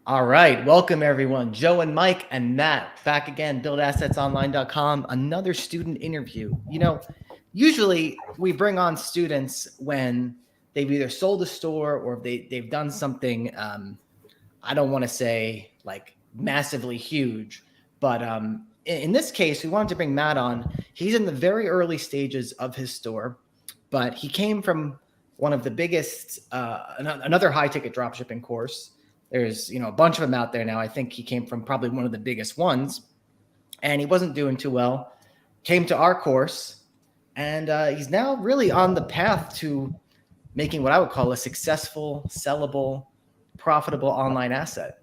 All right, welcome everyone. Joe and Mike and Matt back again, buildassetsonline.com, another student interview. Usually we bring on students when they've either sold a store or they've done something, I don't want to say like massively huge, but in this case, we wanted to bring Matt on. He's in the very early stages of his store, but he came from one of the biggest, another high ticket dropshipping course. There's a bunch of them out there now. I think he came from probably one of the biggest ones, and he wasn't doing too well. Came to our course, and he's now really on the path to making what I would call a successful, sellable, profitable online asset.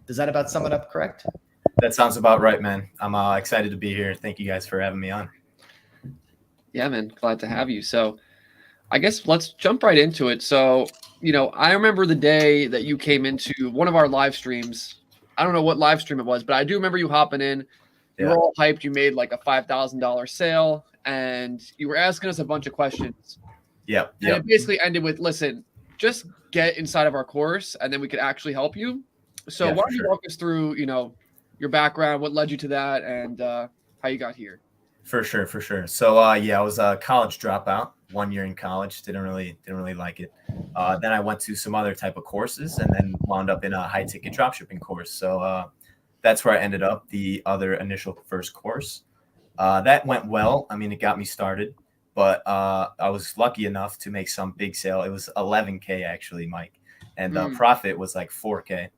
Does that about sum it up correct? That sounds about right, man. I'm excited to be here. Thank you guys for having me on. Yeah, man. Glad to have you. So I guess let's jump right into it. So, I remember the day that you came into one of our live streams. I don't know what live stream it was, but I do remember you hopping in. You were all hyped. You made like a $5,000 sale and you were asking us a bunch of questions. Yep. And it basically ended with, listen, just get inside of our course and then we could actually help you. So why don't you walk us through, your background, what led you to that, and how you got here? For sure. So I was a college dropout, 1 year in college. Didn't really like it. Then I went to some other type of courses and then wound up in a high ticket dropshipping course. So that's where I ended up, the other initial first course. That went well. I mean, it got me started, but I was lucky enough to make some big sale. It was 11K actually, Mike, and the profit was like 4K.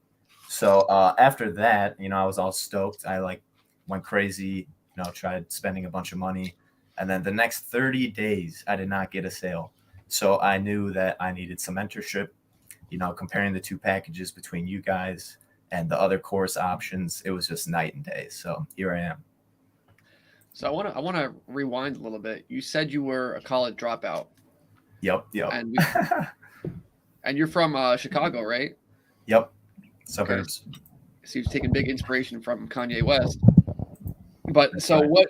So after that, I was all stoked. I went crazy, tried spending a bunch of money. And then the next 30 days, I did not get a sale. So I knew that I needed some mentorship, comparing the two packages between you guys and the other course options. It was just night and day. So here I am. So I want to rewind a little bit. You said you were a college dropout. Yep. And you're from Chicago, right? Yep. Suburbs. Okay. So you've taken big inspiration from Kanye West. But that's so right.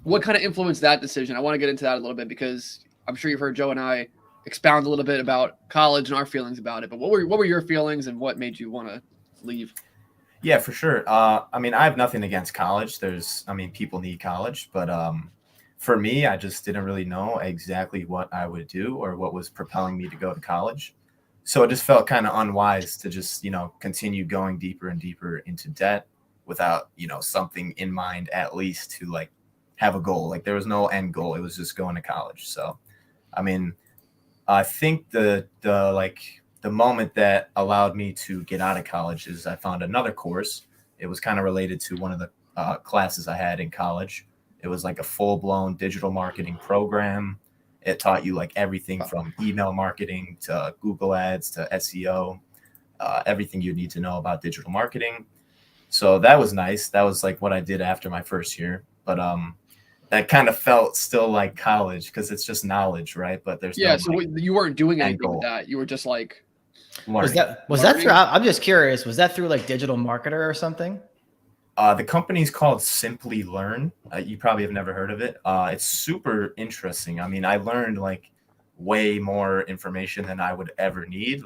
What kind of influenced that decision? I want to get into that a little bit because I'm sure you've heard Joe and I expound a little bit about college and our feelings about it. But what were your feelings and what made you want to leave? Yeah, for sure. I mean, I have nothing against college. People need college, but for me, I just didn't really know exactly what I would do or what was propelling me to go to college. So it just felt kind of unwise to just, continue going deeper and deeper into debt without, something in mind, at least to have a goal. There was no end goal. It was just going to college. So, I mean, I think the moment that allowed me to get out of college is I found another course. It was kind of related to one of the classes I had in college. It was like a full-blown digital marketing program. It taught you everything from email marketing to Google ads to SEO, everything you need to know about digital marketing. So that was nice. That was what I did after my first year. But that kind of felt still like college because it's just knowledge, right? But there's so you weren't doing anything with that. You were just learning. Was that through? I'm just curious. Was that through Digital Marketer or something? The company's called Simply Learn. You probably have never heard of it. It's super interesting. I mean, I learned way more information than I would ever need.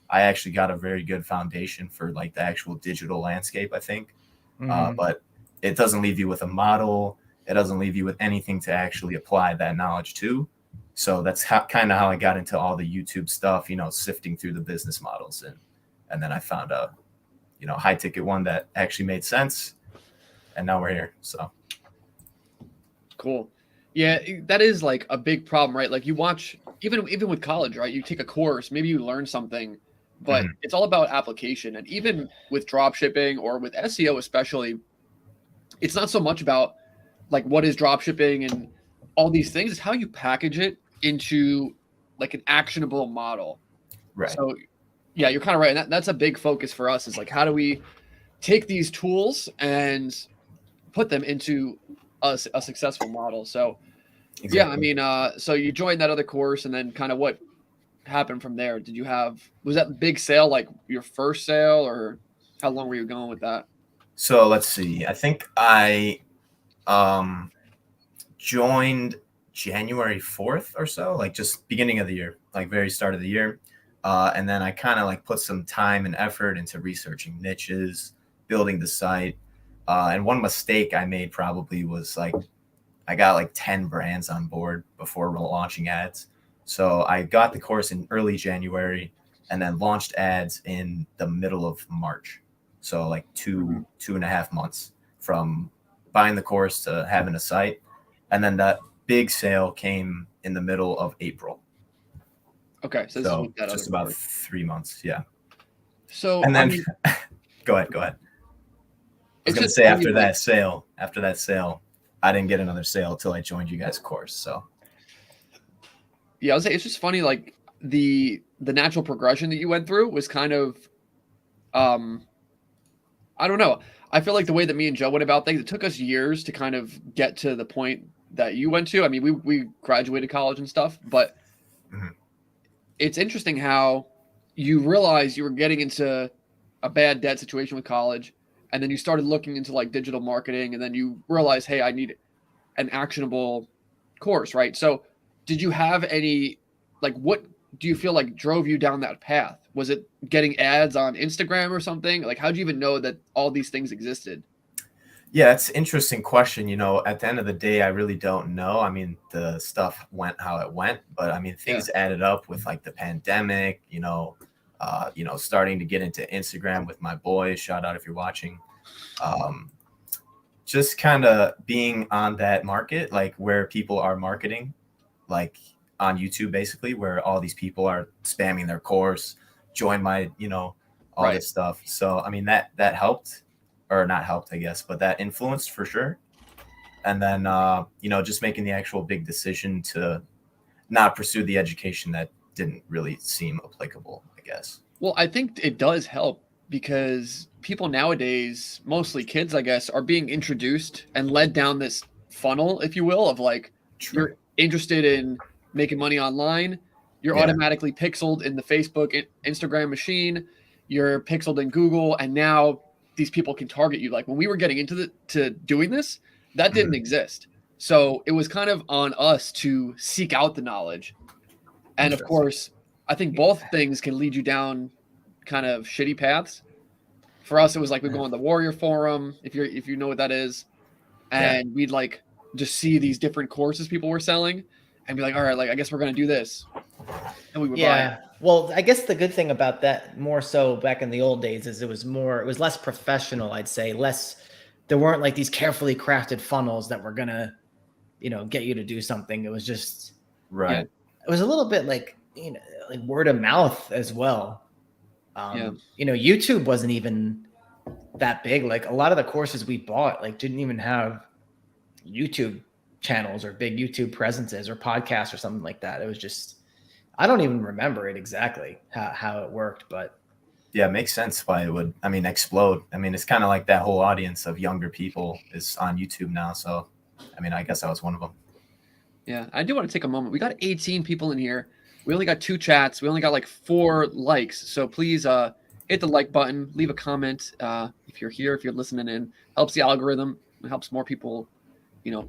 I actually got a very good foundation for the actual digital landscape, I think. But it doesn't leave you with a model. It doesn't leave you with anything to actually apply that knowledge to. So that's kind of how I got into all the YouTube stuff, sifting through the business models. And then I found a, high ticket one that actually made sense. And now we're here. So cool. Yeah, that is a big problem, right? You watch, even with college, right? You take a course, maybe you learn something, but it's all about application. And even with drop shipping or with SEO especially, it's not so much about what is drop shipping and all these things. It's how you package it into an actionable model. Right. So yeah, you're kind of right. And that's a big focus for us is how do we take these tools and put them into a successful model. So exactly. Yeah, I mean, so you joined that other course and then kind of what happened from there? Was that big sale your first sale or how long were you going with that? So let's see. I think I joined January 4th or so, just beginning of the year, very start of the year. And then I kind of like put some time and effort into researching niches, building the site. And one mistake I made probably was like I got like 10 brands on board before launching ads. So I got the course in early January and then launched ads in the middle of March. So like two and a half months from buying the course to having a site. And then that big sale came in the middle of April. Okay. So this is with that just other about course. 3 months. Yeah. So, And then I mean, go ahead. I was it's going to just say funny, like, after that sale, I didn't get another sale until I joined you guys' course. So yeah, I was saying it's just funny, like the natural progression that you went through was kind of, I don't know. I feel like the way that me and Joe went about things, it took us years to kind of get to the point that you went to. I mean, we graduated college and stuff, but Mhm. it's interesting how you realized you were getting into a bad debt situation with college, and then you started looking into like digital marketing, and then you realized, hey, I need an actionable course, right? So, did you have any, like, what do you feel like drove you down that path? Was it getting ads on Instagram or something? Like, how did you even know that all these things existed? Yeah, that's an interesting question. At the end of the day, I really don't know. I mean, the stuff went how it went, but I mean, Yeah. things added up with like the pandemic, starting to get into Instagram with my boys. Shout out if you're watching. Just kind of being on that market, like where people are marketing, like on YouTube, basically, where all these people are spamming their course, join my, all Right. this stuff. So, I mean, that helped, or not helped, I guess, but that influenced for sure. And then, just making the actual big decision to not pursue the education that didn't really seem applicable, I guess. Well, I think it does help because people nowadays, mostly kids, I guess, are being introduced and led down this funnel, if you will, of like, True. you're interested in making money online. You're Yeah. automatically pixeled in the Facebook, Instagram machine. You're pixeled in Google, and now these people can target you. Like when we were getting into to doing this, that didn't exist. So it was kind of on us to seek out the knowledge. And of Interesting. course, I think both things can lead you down kind of shitty paths. For us, it was like we'd go on the Warrior Forum, if you know what that is, and we'd like just see these different courses people were selling, and be like, all right, like I guess we're gonna do this, and we would buy it. Well, I guess the good thing about that, more so back in the old days, is it was less professional. I'd say there weren't like these carefully crafted funnels that were gonna, get you to do something. It was just Right. It was a little bit like like word of mouth as well. YouTube wasn't even that big. Like a lot of the courses we bought, like didn't even have YouTube channels or big YouTube presences or podcasts or something like that. It was just, I don't even remember it exactly how it worked, but yeah, it makes sense why it would, explode. It's kind of like that whole audience of younger people is on YouTube now. So, I guess I was one of them. Yeah, I do want to take a moment. We got 18 people in here. We only got 2 chats. We only got like 4 likes. So please hit the like button, leave a comment if you're here, if you're listening in. Helps the algorithm. It helps more people,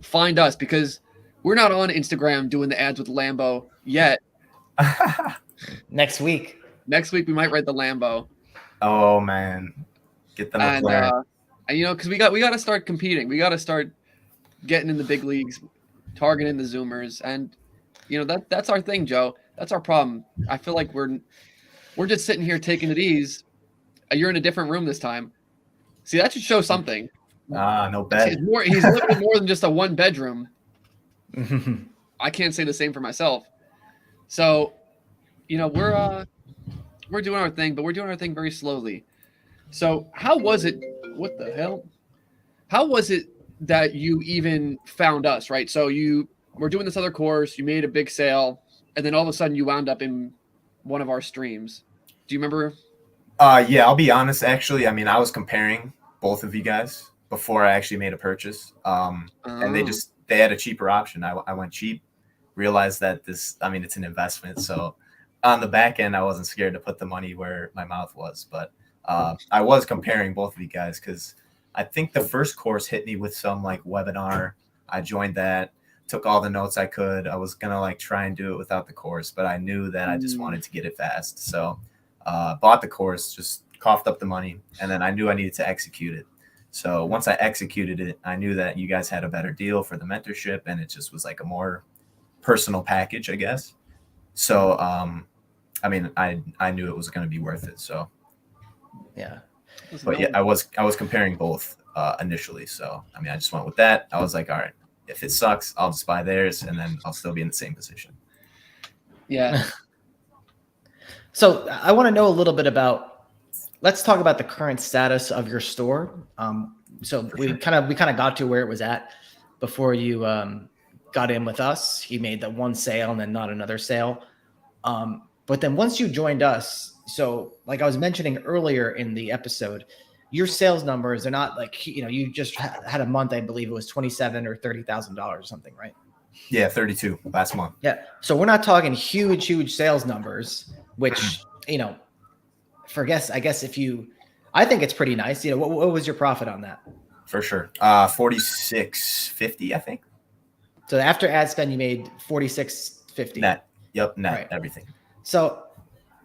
find us, because we're not on Instagram doing the ads with Lambo yet. next week we might ride the Lambo. Oh man, get them a flare. And because we got to start competing. We got to start getting in the big leagues, targeting the Zoomers, and that's our thing, Joe. That's our problem. I feel like we're just sitting here taking it easy. You're in a different room this time. See, that should show something. No bed. He's living in more than just a 1-bedroom. I can't say the same for myself. So, we're doing our thing, but we're doing our thing very slowly. So, how was it? What the hell? How was it that you even found us, right? So you were doing this other course, you made a big sale, and then all of a sudden you wound up in one of our streams. Do you remember? Yeah, I'll be honest. Actually, I was comparing both of you guys before I actually made a purchase. And they had a cheaper option. I went cheap, realized that it's an investment. So on the back end, I wasn't scared to put the money where my mouth was. But I was comparing both of you guys because I think the first course hit me with some like webinar. I joined that. took all the notes I could. I was gonna like try and do it without the course, but I knew that I just wanted to get it fast. So bought the course, just coughed up the money, and then I knew I needed to execute it. So once I executed it, I knew that you guys had a better deal for the mentorship, and it just was like a more personal package, I guess. So I mean, I knew it was going to be worth it. So Yeah. but yeah, I was comparing both initially. So I mean, I just went with that. I was like, all right, if it sucks, I'll just buy theirs, and then I'll still be in the same position. Yeah. So I want to know a little bit about. Let's talk about the current status of your store. So we kind of got to where it was at before you got in with us. You made the one sale and then not another sale. But then once you joined us, so like I was mentioning earlier in the episode, your sales numbers are not like, you just had a month, I believe it was $27,000 or $30,000 or something, right? Yeah, 32 last month. Yeah. So we're not talking huge sales numbers, which, I guess I think it's pretty nice. What was your profit on that? For sure. 46.50, I think. So after ad spend, you made $46.50 net. Yep, net, right. Everything. So,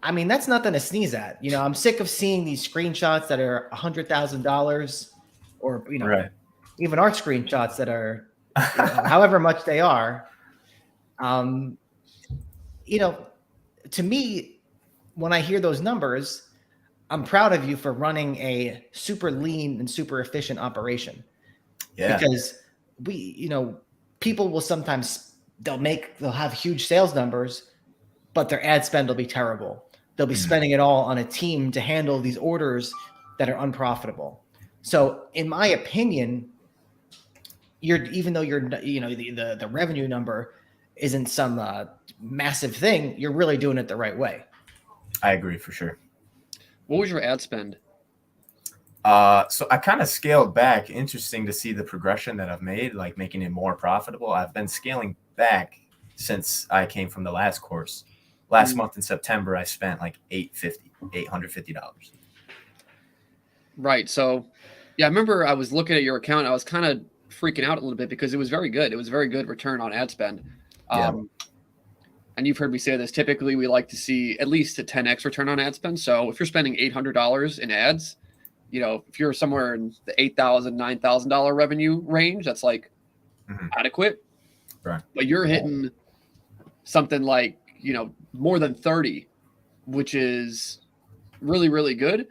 I mean, that's nothing to sneeze at. I'm sick of seeing these screenshots that are $100,000, or right. even our screenshots that are however much they are. To me, when I hear those numbers, I'm proud of you for running a super lean and super efficient operation. Yeah. Because people will sometimes they'll have huge sales numbers, but their ad spend will be terrible. They'll be spending it all on a team to handle these orders that are unprofitable. So in my opinion, even though the revenue number isn't some massive thing, you're really doing it the right way. I agree for sure. What was your ad spend? So I kind of scaled back. Interesting to see the progression that I've made, like making it more profitable. I've been scaling back since I came from the last course. Last month in September, I spent like $850. Right. So, yeah, I remember I was looking at your account. I was kind of freaking out a little bit because it was very good. It was very good return on ad spend. And you've heard me say this. Typically, we like to see at least a 10x return on ad spend. So if you're spending $800 in ads, if you're somewhere in the $8,000, $9,000 revenue range, that's like adequate. Right. But you're hitting something like, more than 30, which is really, really good.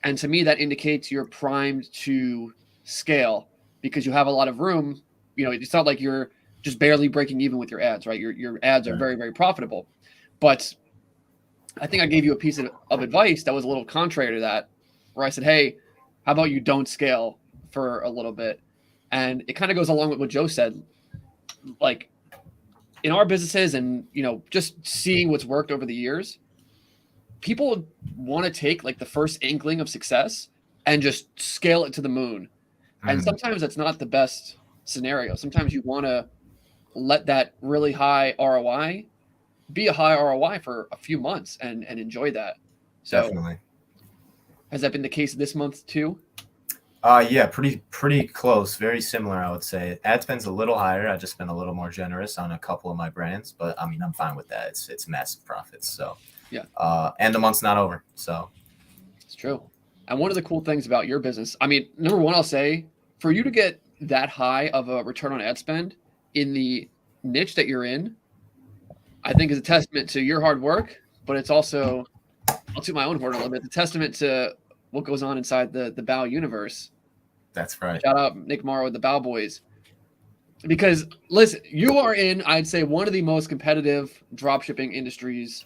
And to me, that indicates you're primed to scale because you have a lot of room. It's not like you're just barely breaking even with your ads, right? Your ads are very, very profitable. But I think I gave you a piece of advice that was a little contrary to that, where I said, hey, how about you don't scale for a little bit? And it kind of goes along with what Joe said. Like in our businesses and, just seeing what's worked over the years, people want to take like the first inkling of success and just scale it to the moon. And sometimes that's not the best scenario. Sometimes you want to let that really high ROI be a high ROI for a few months and enjoy that. So definitely. Has that been the case this month too? Yeah, pretty close. Very similar, I would say. Ad spend's a little higher. I just been a little more generous on a couple of my brands, but I mean, I'm fine with that. It's massive profits. So yeah. And the month's not over. So it's true. And one of the cool things about your business, I mean, number one, I'll say for you to get that high of a return on ad spend in the niche that you're in, I think is a testament to your hard work, but it's also, I'll toot my own horn a little bit, the testament to what goes on inside the Bow universe. That's right. Shout out Nick Morrow with the Bow Boys. Because listen, you are in, I'd say, one of the most competitive dropshipping industries.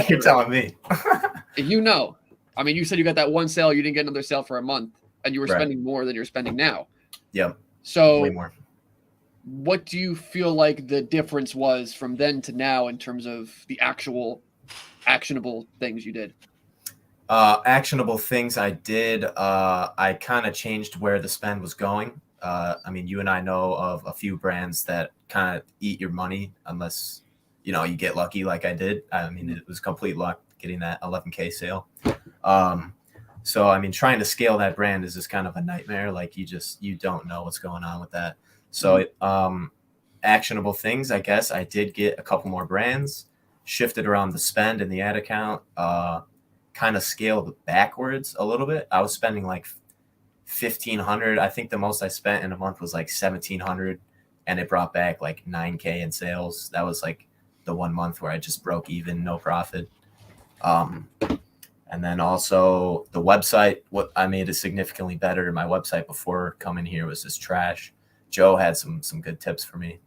You're telling me. I mean, you said you got that one sale, you didn't get another sale for a month, and you were spending more than you're spending now. Yep. So way more. What do you feel like the difference was from then to now in terms of the actual actionable things you did? Actionable things I did, I kind of changed where the spend was going. I mean, you and I know of a few brands that kind of eat your money unless, you get lucky like I did. I mean, it was complete luck getting that 11K sale. So, I mean, trying to scale that brand is just kind of a nightmare. Like you don't know what's going on with that. So actionable things, I guess I did get a couple more brands, shifted around the spend in the ad account, kind of scaled backwards a little bit. I was spending like 1,500. I think the most I spent in a month was like 1,700, and it brought back like 9K in sales. That was like the 1 month where I just broke even, no profit. And then also the website, what I made it significantly better. My website before coming here was just trash. Joe had some good tips for me.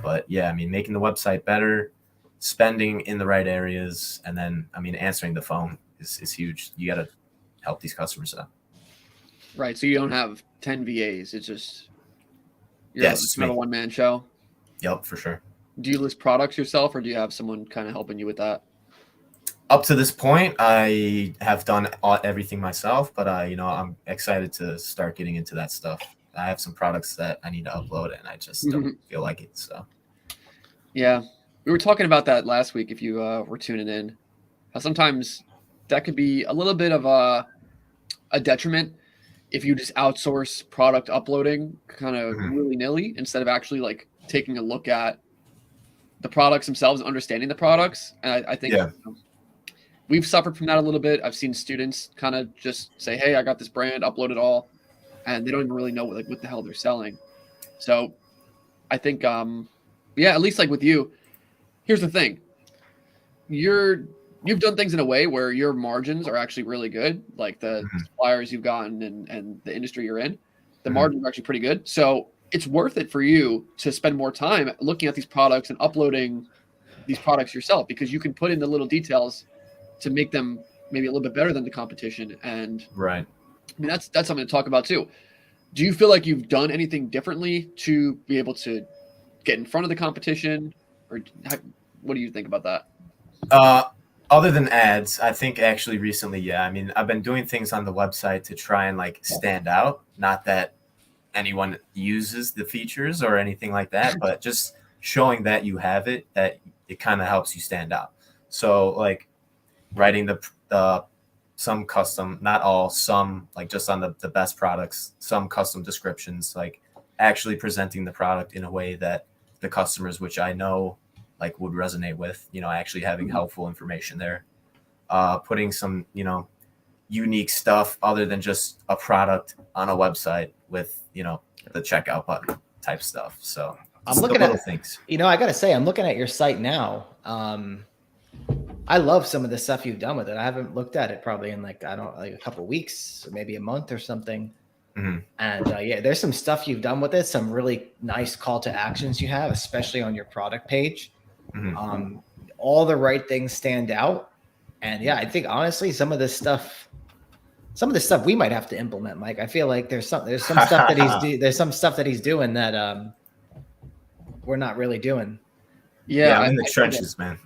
But yeah, I mean, making the website better, spending in the right areas, and then, I mean, answering the phone is huge. You got to help these customers out. Right. So you don't have 10 VAs. It's just Yes, it's it's not a me. one-man show. Yep, for sure. Do you list products yourself, or do you have someone kind of helping you with that? Up to this point, I have done everything myself, but I'm excited to start getting into that stuff. I have some products that I need to upload, and I just don't feel like it. So Yeah, we were talking about that last week. If you were tuning in, how sometimes that could be a little bit of a detriment if you just outsource product uploading kind of willy-nilly instead of actually like taking a look at the products themselves, understanding the products. And I think we've suffered from that a little bit. I've seen students kind of just say, "Hey, I got this brand, upload it all," and they don't even really know what the hell they're selling. So I think, at least like with you, here's the thing: you've done things in a way where your margins are actually really good, like the suppliers you've gotten and the industry you're in. The margins are actually pretty good, so it's worth it for you to spend more time looking at these products and uploading these products yourself, because you can put in the little details to make them maybe a little bit better than the competition. And right. I mean, that's something to talk about too. Do you feel like you've done anything differently to be able to get in front of the competition, or what do you think about that? Other than ads, I think actually recently, yeah. I mean, I've been doing things on the website to try and like stand out. Not that anyone uses the features or anything like that, but just showing that you have it, that it kind of helps you stand out. So like writing the some custom, not all, some like just on the best products, some custom descriptions, like actually presenting the product in a way that the customers, which I know like would resonate with, actually having helpful information there, putting some, unique stuff other than just a product on a website with, the checkout button type stuff. So I'm looking at things. I got to say, I'm looking at your site now. I love some of the stuff you've done with it. I haven't looked at it probably in like a couple of weeks or maybe a month or something. And there's some stuff you've done with it. Some really nice call to actions you have, especially on your product page. All the right things stand out. And yeah, I think honestly, some of this stuff we might have to implement, Mike. I feel like there's some stuff that he's doing that we're not really doing. Yeah, I'm in the trenches, man.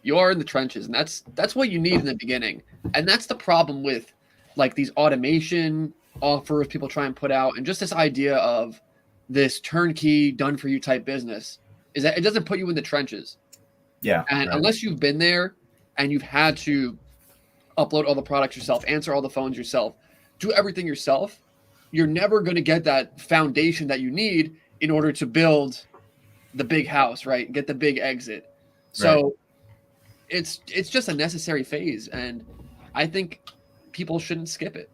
You are in the trenches, and that's what you need in the beginning. And that's the problem with like these automation offers people try and put out, and just this idea of this turnkey, done for you type business, is that it doesn't put you in the trenches. Yeah. And unless you've been there and you've had to upload all the products yourself, answer all the phones yourself, do everything yourself, you're never going to get that foundation that you need in order to build the big house, right? Get the big exit. So it's just a necessary phase, and I think people shouldn't skip it.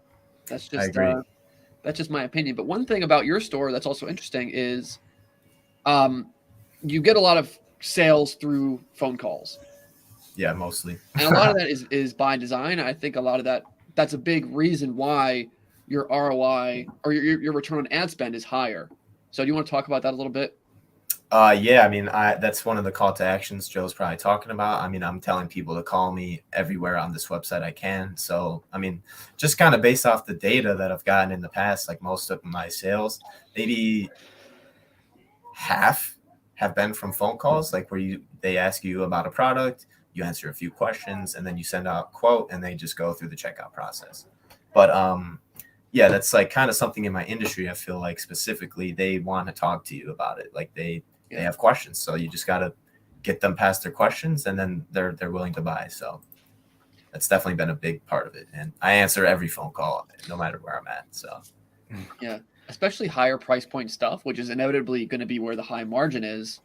That's just my opinion. But one thing about your store that's also interesting is you get a lot of sales through phone calls. Yeah, mostly. And a lot of that is by design. I think a lot of that's a big reason why your ROI or your return on ad spend is higher. So do you want to talk about that a little bit? Yeah, I mean, that's one of the call to actions Joe's probably talking about. I mean, I'm telling people to call me everywhere on this website I can. So, I mean, just kind of based off the data that I've gotten in the past, like most of my sales, maybe half have been from phone calls, like where they ask you about a product, you answer a few questions, and then you send out a quote, and they just go through the checkout process. But yeah, that's like kind of something in my industry. I feel like specifically they want to talk to you about it. Like they have questions, so you just got to get them past their questions, and then they're willing to buy. So that's definitely been a big part of it. And I answer every phone call, no matter where I'm at. So yeah, especially higher price point stuff, which is inevitably going to be where the high margin is.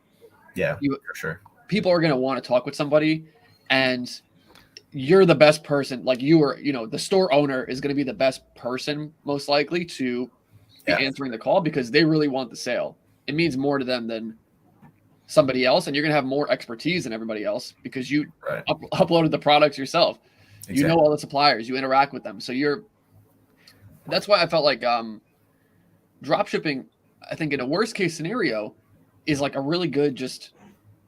Yeah, You, for sure. people are going to want to talk with somebody, and you're the best person. Like the store owner is going to be the best person most likely to be answering the call because they really want the sale. It means more to them than somebody else, and you're going to have more expertise than everybody else because you uploaded the products yourself. Exactly. You know all the suppliers, you interact with them. So that's why I felt like drop shipping, I think in a worst case scenario, is like a really good just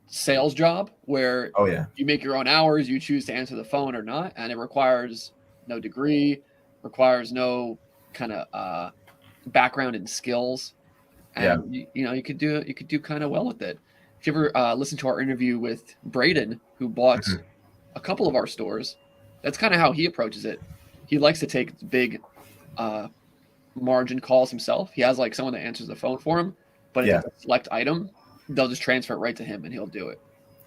sales job where you make your own hours, you choose to answer the phone or not, and it requires no degree, requires no kind of background in skills, and you could do kind of well with it. If you ever listen to our interview with Braden, who bought a couple of our stores, that's kind of how he approaches it. He likes to take big margin calls himself. He has like someone that answers the phone for him, but if it's a select item, they'll just transfer it right to him and he'll do it.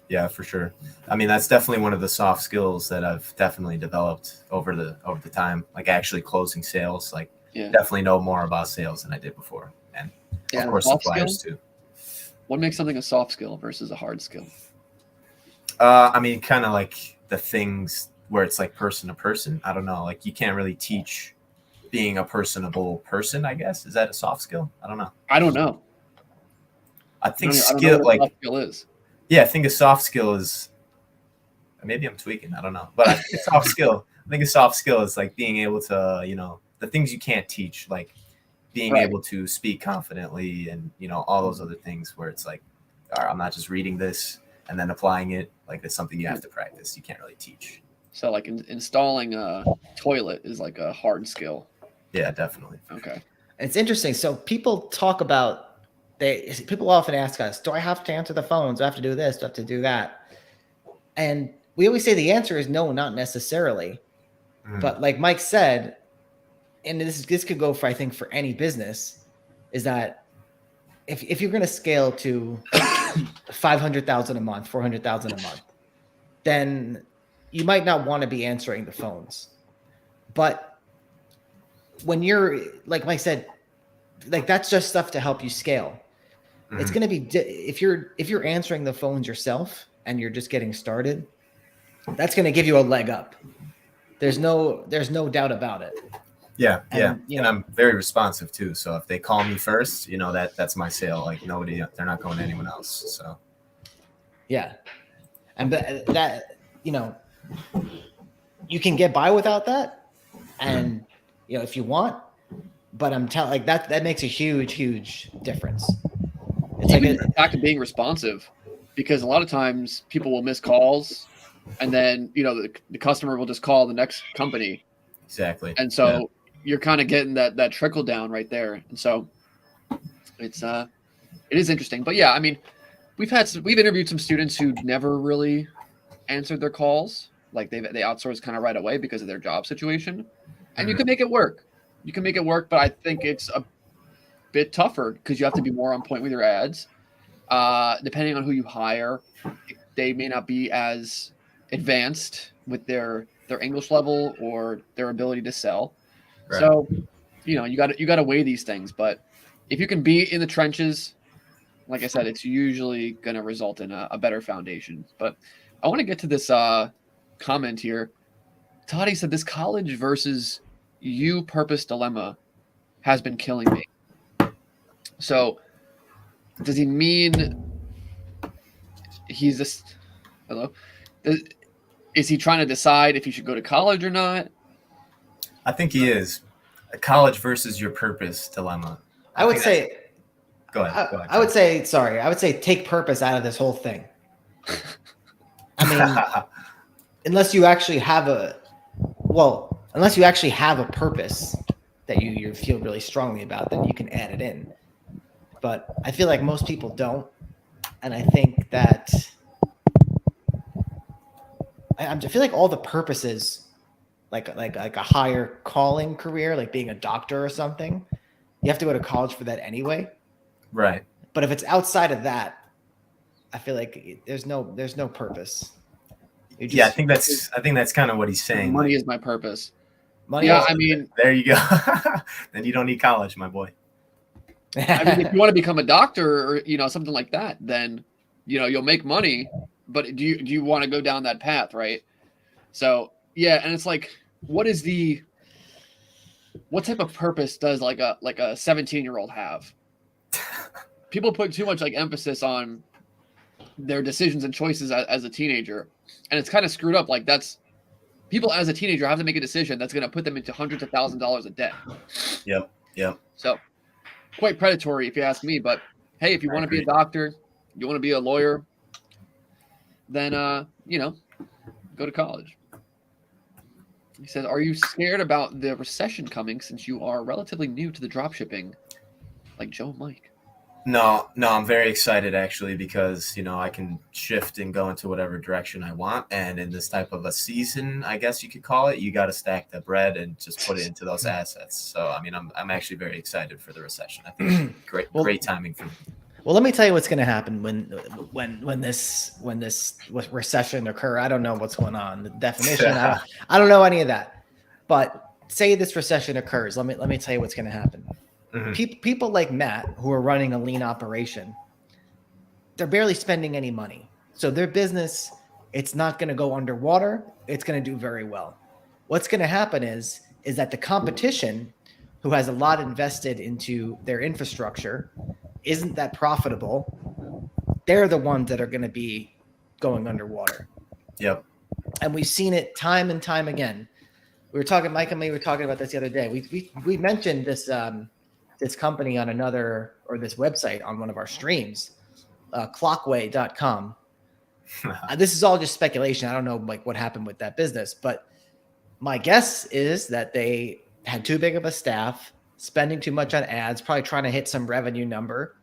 Yeah, for sure. I mean, that's definitely one of the soft skills that I've definitely developed over the time, like actually closing sales. Like definitely know more about sales than I did before. And of course suppliers too. What makes something a soft skill versus a hard skill? I mean, kind of like the things where it's like person to person. I don't know. Like you can't really teach being a personable person, I guess. Is that a soft skill? I don't know. I think skill is. Yeah, I think a soft skill is, maybe I'm tweaking, I don't know. But I think a soft skill is like being able to, the things you can't teach, like being able to speak confidently and, all those other things where it's like, all right, I'm not just reading this and then applying it. Like it's something you have to practice. You can't really teach. So like installing a toilet is like a hard skill. Yeah, definitely. Okay. It's interesting. So people talk about, people often ask us, do I have to answer the phones? Do I have to do this? Do I have to do that? And we always say the answer is no, not necessarily. But like Mike said, and this could go for, I think, for any business, is that if you're going to scale to 500,000 a month, 400,000 a month, then you might not want to be answering the phones. But when you're, like Mike said, like that's just stuff to help you scale. It's going to be, if you're answering the phones yourself and you're just getting started, that's going to give you a leg up. There's no doubt about it. Yeah. And I'm very responsive too. So if they call me first, that's my sale. Like they're not going to anyone else. So. Yeah. And that, you can get by without that. And, if you want, but I'm telling like that makes a huge difference. It's like back to being responsive, because a lot of times people will miss calls and then, the customer will just call the next company. Exactly. And so you're kind of getting that trickle down right there. And so it is interesting, but yeah, I mean, we've interviewed some students who never really answered their calls. Like they outsourced kind of right away because of their job situation, and you can make it work. But I think it's a bit tougher because you have to be more on point with your ads. Depending on who you hire, they may not be as advanced with their English level or their ability to sell. Right. So, you got to weigh these things. But if you can be in the trenches, like I said, it's usually going to result in a better foundation. But I want to get to this comment here. Toddy said this college versus you purpose dilemma has been killing me. So does he mean he's just hello? Is he trying to decide if he should go to college or not? I think he is. A college versus your purpose dilemma. I would say go ahead. I would say take purpose out of this whole thing. I mean, unless you actually have a purpose that you feel really strongly about, then you can add it in. But I feel like most people don't. And I think that I feel like all the purposes, like a higher calling career, like being a doctor or something, you have to go to college for that anyway. Right. But if it's outside of that, I feel like there's no purpose. I think that's kind of what he's saying. Money is my purpose. Money. Yeah, I mean, there you go. Then you don't need college, my boy. I mean, if you want to become a doctor or, you know, something like that, then, you know, you'll make money, but do you want to go down that path, right? So, yeah, and it's like, what type of purpose does like a 17-year-old have? People put too much like emphasis on their decisions and choices as a teenager, and it's kind of screwed up. Like, that's people as a teenager have to make a decision that's going to put them into hundreds of $1,000s of debt. Yep. So quite predatory, if you ask me. But hey, if you want to be a doctor, you want to be a lawyer, then you know, go to college. He says, "Are you scared about the recession coming since you are relatively new to the dropshipping, like Joe and Mike?" No, I'm very excited actually because, you know, I can shift and go into whatever direction I want. And in this type of a season, I guess you could call it, you got to stack the bread and just put it into those assets. So, I mean, I'm actually very excited for the recession. I think it's great timing for me. Well, let me tell you what's going to happen when this recession occur. I don't know what's going on, the definition. I don't know any of that. But say this recession occurs. Let me tell you what's going to happen. Mm-hmm. People like Matt, who are running a lean operation, they're barely spending any money. So their business, it's not going to go underwater. It's going to do very well. What's going to happen is that the competition, who has a lot invested into their infrastructure, isn't that profitable. They're the ones that are going to be going underwater. Yep. And we've seen it time and time again. Mike and me were talking about this the other day. We mentioned this this company on this website on one of our streams, clockway.com. This is all just speculation. I don't know like what happened with that business, but my guess is that they had too big of a staff, spending too much on ads, probably trying to hit some revenue number,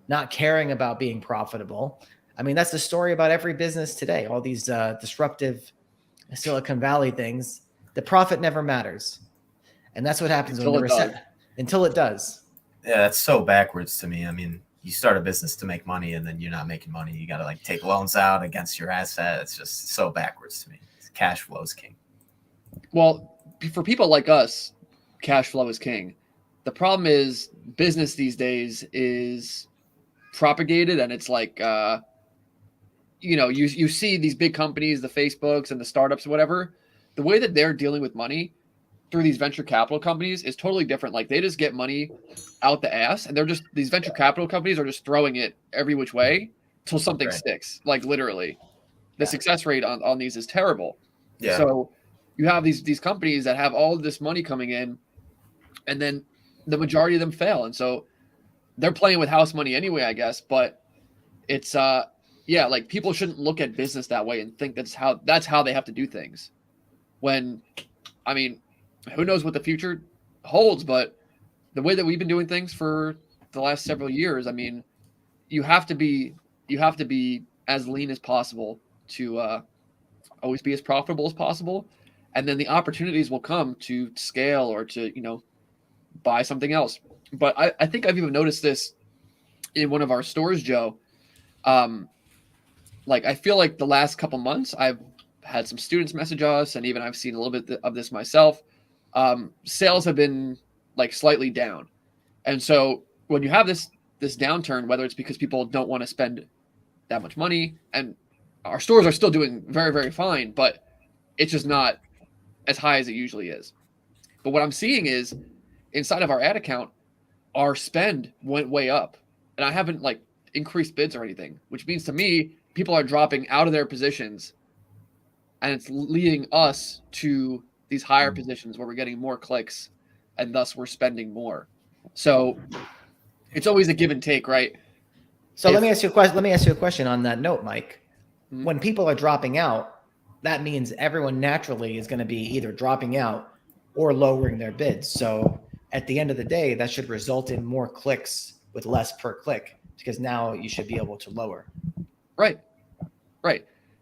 not caring about being profitable. I mean, that's the story about every business today. All these disruptive Silicon Valley things, the profit never matters. And that's what happens until it does. Yeah, that's so backwards to me. I mean, you start a business to make money and then you're not making money. You got to like take loans out against your asset. It's just so backwards to me. Cash flow is king. Well, for people like us, cash flow is king. The problem is business these days is propagated, and it's like, you know, you see these big companies, the Facebooks and the startups or whatever, the way that they're dealing with money through these venture capital companies is totally different. Like, they just get money out the ass, and these venture capital companies are just throwing it every which way till something sticks. Like, literally, the success rate on these is terrible. Yeah. So you have these companies that have all of this money coming in, and then the majority of them fail. And so they're playing with house money anyway, I guess. But it's like, people shouldn't look at business that way and think that's how they have to do things. When, I mean, who knows what the future holds, but the way that we've been doing things for the last several years, I mean, you have to be as lean as possible to always be as profitable as possible. And then the opportunities will come to scale or to, you know, buy something else. But I think I've even noticed this in one of our stores, Joe. Like, I feel like the last couple months I've had some students message us, and even I've seen a little bit of this myself. Sales have been like slightly down. And so when you have this downturn, whether it's because people don't want to spend that much money, and our stores are still doing very, very fine, but it's just not as high as it usually is. But what I'm seeing is inside of our ad account, our spend went way up, and I haven't like increased bids or anything, which means to me, people are dropping out of their positions, and it's leading us to these higher positions where we're getting more clicks, and thus we're spending more. So it's always a give and take, right? So let me ask you a question on that note, Mike. Mm-hmm. When people are dropping out, that means everyone naturally is going to be either dropping out or lowering their bids. So at the end of the day, that should result in more clicks with less per click, because now you should be able to lower. Right.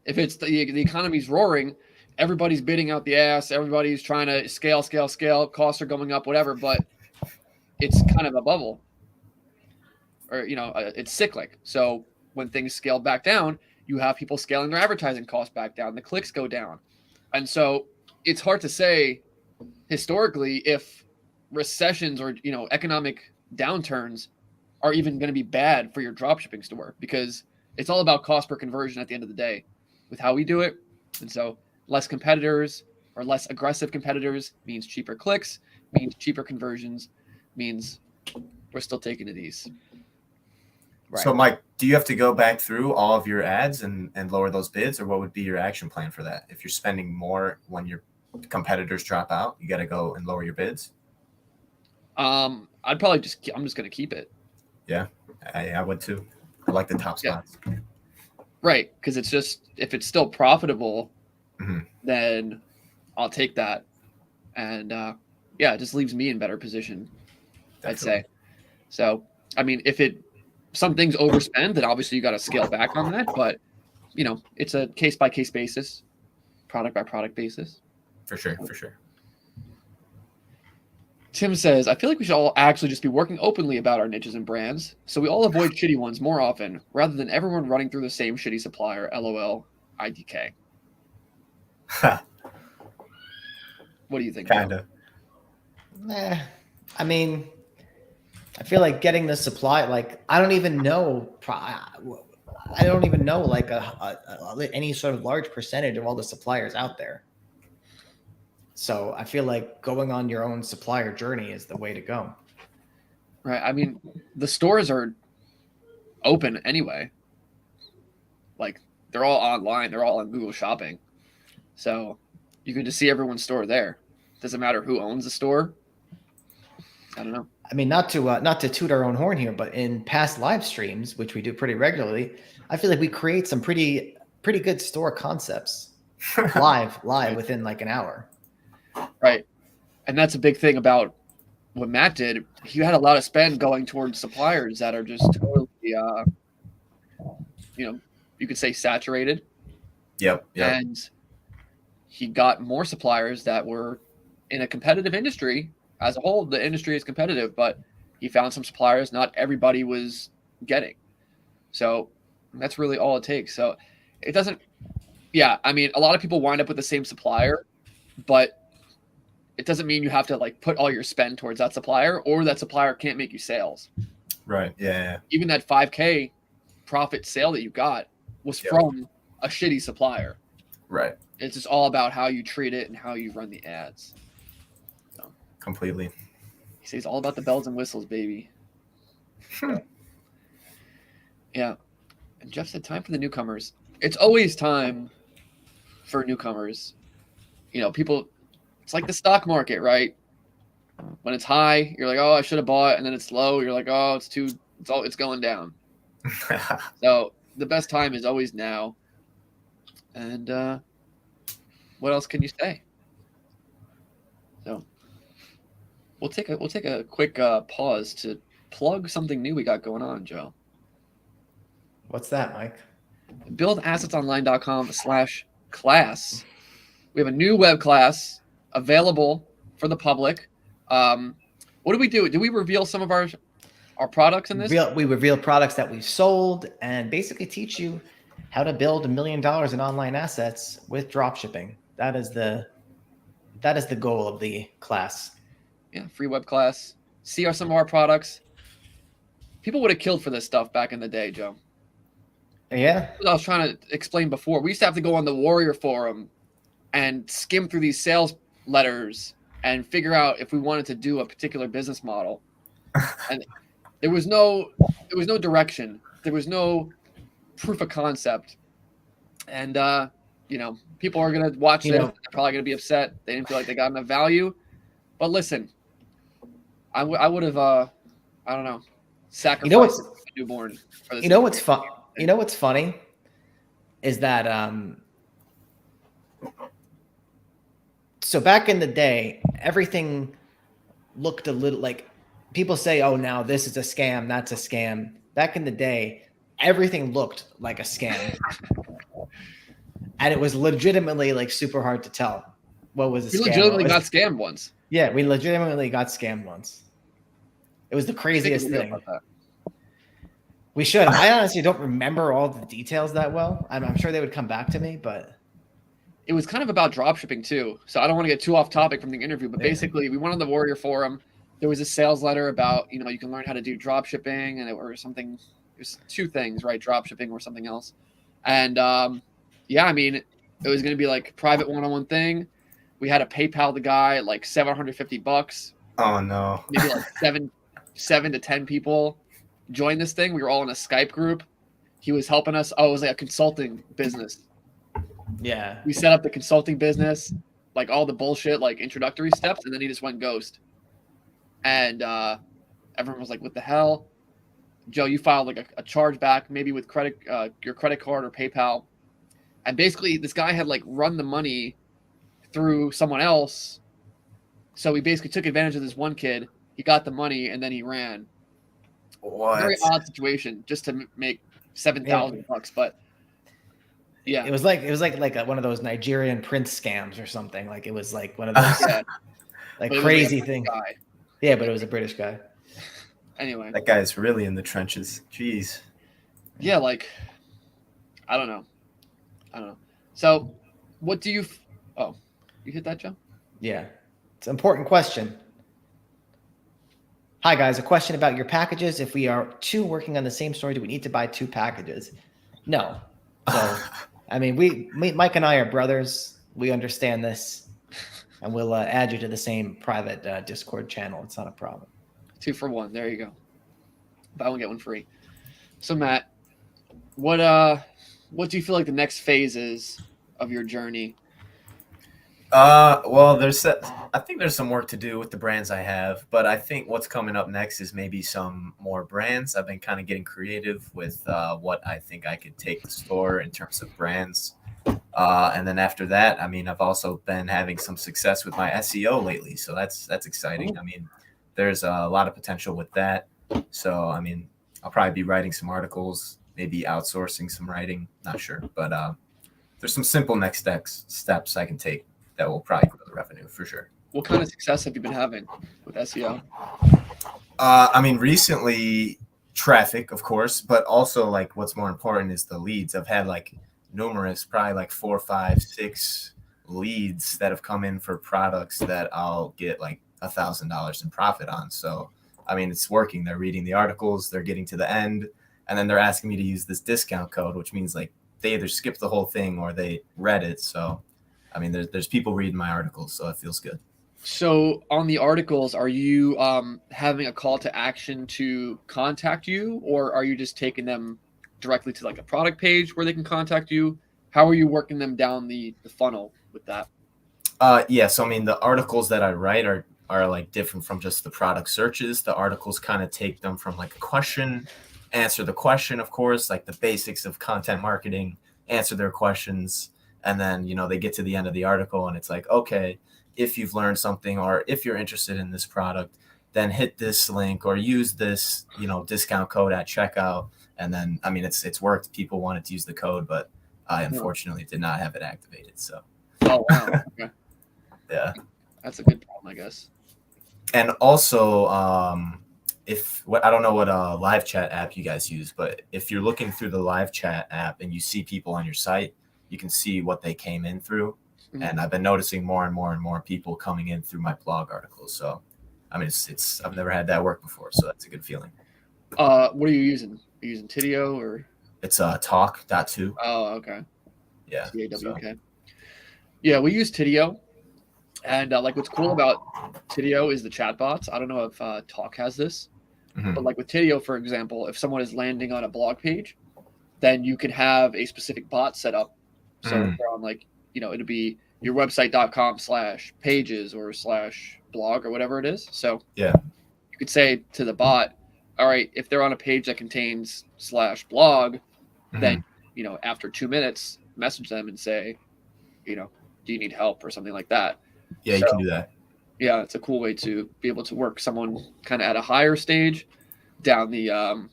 If it's the economy's roaring, everybody's bidding out the ass. Everybody's trying to scale. Costs are going up, whatever. But it's kind of a bubble, or, you know, it's cyclic. So when things scale back down, you have people scaling their advertising costs back down. The clicks go down. And so it's hard to say historically if recessions or, you know, economic downturns are even going to be bad for your dropshipping store, because it's all about cost per conversion at the end of the day with how we do it. And so less competitors or less aggressive competitors means cheaper clicks, means cheaper conversions, means we're still taking it easy. Right. So, Mike, do you have to go back through all of your ads and lower those bids, or what would be your action plan for that? If you're spending more when your competitors drop out, you got to go and lower your bids? I'd probably I'm just going to keep it. Yeah, I would too. I like the top spots. Right, because it's just, if it's still profitable, Mhm. then I'll take that. And yeah, it just leaves me in better position, I'd say. So, I mean, if some things overspend, then obviously you got to scale back on that. But, you know, it's a case-by-case basis, product-by-product basis. For sure, for sure. Tim says, I feel like we should all actually just be working openly about our niches and brands, so we all avoid shitty ones more often, rather than everyone running through the same shitty supplier. LOL. IDK. What do you think? Kind of. I mean, I feel like getting the supply, like, I don't even know like any sort of large percentage of all the suppliers out there. So I feel like going on your own supplier journey is the way to go. Right. I mean, the stores are open anyway. Like, they're all online. They're all on Google Shopping. So you can just see everyone's store there. Doesn't matter who owns the store. I don't know. I mean, not to toot our own horn here, but in past live streams, which we do pretty regularly, I feel like we create some pretty good store concepts live within like an hour. Right. And that's a big thing about what Matt did. He had a lot of spend going towards suppliers that are just totally, you could say saturated. Yep. And he got more suppliers that were in a competitive industry. As a whole, the industry is competitive, but he found some suppliers not everybody was getting. So that's really all it takes. So it doesn't, I mean, a lot of people wind up with the same supplier, but it doesn't mean you have to like put all your spend towards that supplier, or that supplier can't make you sales. Right. Yeah. Even that $5,000 profit sale that you got was from a shitty supplier. Right. It's just all about how you treat it and how you run the ads. So, completely. He says all about the bells and whistles, baby. Yeah. And Jeff said, time for the newcomers. It's always time for newcomers. You know, people, it's like the stock market, right? When it's high, you're like, oh, I should have bought. And then it's low. You're like, oh, it's going down. So the best time is always now. And what else can you say? So we'll take a quick pause to plug something new we got going on, Joe. What that, Mike? buildassetsonline.com/class. We have a new web class available for the public. What do we do? Do we reveal some of our products in this? We reveal products that we've sold and basically teach you how to build $1 million in online assets with dropshipping. That is the goal of the class. Yeah, free web class. See some of our products. People would have killed for this stuff back in the day, Joe. Yeah. I was trying to explain before. We used to have to go on the Warrior Forum and skim through these sales letters and figure out if we wanted to do a particular business model. And there was no direction. There was no proof of concept. And people are gonna watch this. They're probably gonna be upset. They didn't feel like they got enough value. But listen, I would have I don't know, sacrificed a newborn for this. You know what's fun? You know what's funny is that so back in the day, everything looked a little like people say, oh, now this is a scam, that's a scam. Back in the day, everything looked like a scam. And it was legitimately like super hard to tell what was a scam. We legitimately got scammed once. Yeah, we legitimately got scammed once. It was the craziest thing. We should. I honestly don't remember all the details that well. I'm sure they would come back to me, but it was kind of about dropshipping too. So I don't want to get too off topic from the interview, but basically we went on the Warrior Forum there was a sales letter about, you can learn how to do drop shipping and or something. There's two things, right? Drop shipping or something else. And yeah, I mean, it was going to be like private one-on-one thing. We had to PayPal the guy like $750. Oh no. Maybe like seven to 10 people joined this thing. We were all in a Skype group. He was helping us. Oh, it was like a consulting business. Yeah. We set up the consulting business, like all the bullshit, like introductory steps, and then he just went ghost. And everyone was like, "What the hell?" Joe, you filed like a chargeback, maybe with your credit card or PayPal, and basically this guy had like run the money through someone else. So he basically took advantage of this one kid. He got the money and then he ran. What? Very odd situation, just to make $7,000. But yeah, It was like one of those Nigerian prince scams or something. Like it was like one of those yeah. like But it was crazy a things. guy. Yeah, but it was a British guy. Anyway, That guy's really in the trenches. Jeez. yeah, like I don't know. So, what do you? Oh, you hit that, Joe? Yeah. It's an important question. Hi guys, a question about your packages. If we are two working on the same story, do we need to buy two packages? No. So, I mean, Mike and I are brothers. We understand this, and we'll add you to the same private Discord channel. It's not a problem. 2 for 1. There you go. Buy one get one free. So Matt, what do you feel like the next phase is of your journey? Well, I think there's some work to do with the brands I have, but I think what's coming up next is maybe some more brands. I've been kind of getting creative with what I think I could take the store in terms of brands. And then after that, I mean, I've also been having some success with my SEO lately, so that's exciting. I mean, there's a lot of potential with that. So, I mean, I'll probably be writing some articles, maybe outsourcing some writing, not sure, but there's some simple next steps I can take that will probably grow the revenue for sure. What kind of success have you been having with SEO? I mean, recently traffic, of course, but also like what's more important is the leads. I've had like numerous, probably like 4, 5, 6 leads that have come in for products that I'll get like $1,000 in profit on. So, I mean, it's working. They're reading the articles, they're getting to the end, and then they're asking me to use this discount code, which means like they either skipped the whole thing or they read it. So, I mean, there's people reading my articles, so it feels good. So on the articles, are you having a call to action to contact you, or are you just taking them directly to like a product page where they can contact you? How are you working them down the funnel with that? Yeah, so I mean, the articles that I write are like different from just the product searches. The articles kind of take them from like a question, answer the question, of course, like the basics of content marketing, answer their questions. And then, they get to the end of the article and it's like, okay, if you've learned something or if you're interested in this product, then hit this link or use this, discount code at checkout. And then, I mean, it's worked. People wanted to use the code, but I unfortunately did not have it activated. So, oh, wow. Okay. Yeah. That's a good problem, I guess. And also, I don't know what live chat app you guys use, but if you're looking through the live chat app and you see people on your site, you can see what they came in through. Mm-hmm. And I've been noticing more and more and more people coming in through my blog articles. So, I mean, it's I've never had that work before, so that's a good feeling. What are you using? Are you using Tidio or? It's talk.to. Oh, okay. Yeah. TAWK. So. Yeah, we use Tidio. And like what's cool about Tidio is the chatbots. I don't know if Talk has this, but like with Tidio, for example, if someone is landing on a blog page, then you can have a specific bot set up. So if they're on like, it'll be your website.com/pages or /blog or whatever it is. So yeah, you could say to the bot, all right, if they're on a page that contains /blog, then, after 2 minutes, message them and say, do you need help or something like that. Yeah, you can do that. Yeah, it's a cool way to be able to work someone kind of at a higher stage down the